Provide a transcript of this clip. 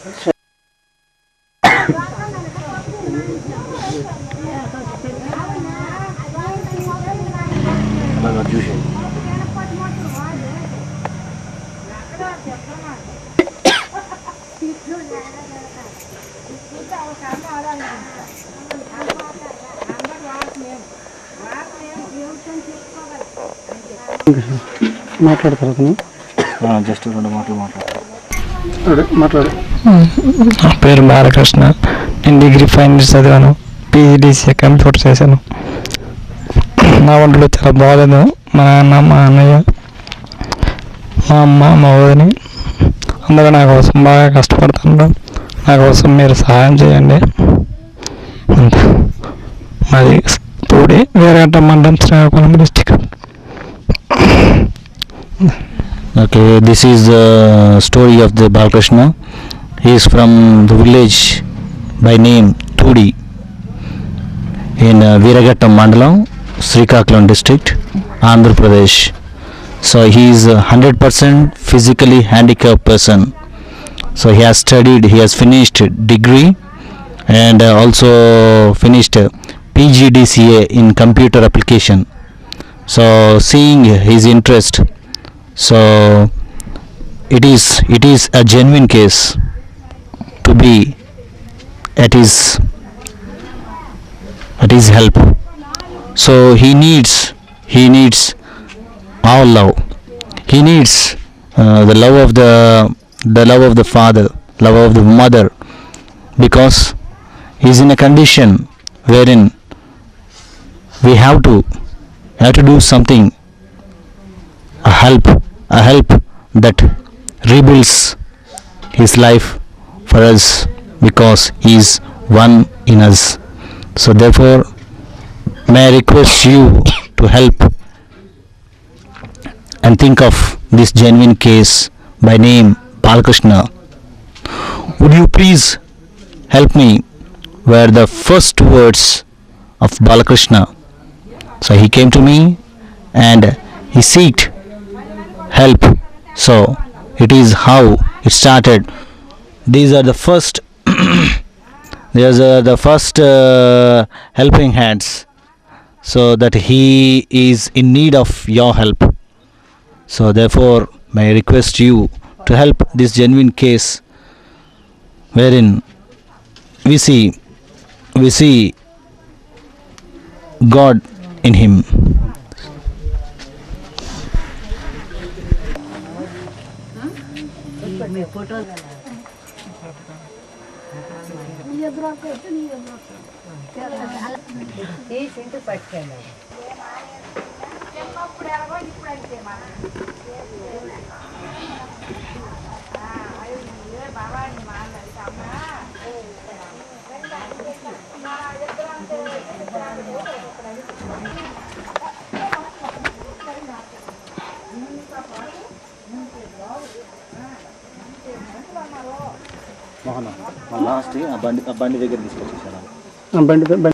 చూసి మాట్లాడతారు జస్ట్ 2 మాటలు మాట్లాడు. నా పేరు బాలకృష్ణ. నేను డిగ్రీ ఫైనల్ ఇయర్ చదివాను. PGDCA కంప్యూటర్ చేశాను. నా ఒంట్లో చాలా బాగాలేదు. మా నాన్న, మా అన్నయ్య, మా అమ్మ, మా వదిని అందరూ నా కోసం బాగా కష్టపడుతున్నారు. నా కోసం మీరు సహాయం చేయండి. మాది తోడి వేరేగట్ట మండలం, Srikakulam district. Okay, this is the story of the Balakrishna. He is from the village by name Tudi in Veeragattam Mandalam, Srikakulam district, Andhra Pradesh. So he is a 100% physically handicapped person. So he has studied, he has finished degree and also finished PGDCA in computer application. So seeing his interest, so it is a genuine case to be at his help. So he needs our love. He needs the love of the father, love of the mother, because he is in a condition wherein we have to do something, a help that rebuilds his life for us, because he is one in us. So therefore may I request you to help and think of this genuine case by name Balakrishna. Would you please help me were the first words of Balakrishna. So he came to me and he sought help. So it is how it started. These are the first helping hands, so that he is in need of your help. So therefore may I request you to help this genuine case wherein we see God in him. Mohan last ఆ బండి దగ్గర తీసుకొచ్చేసాను.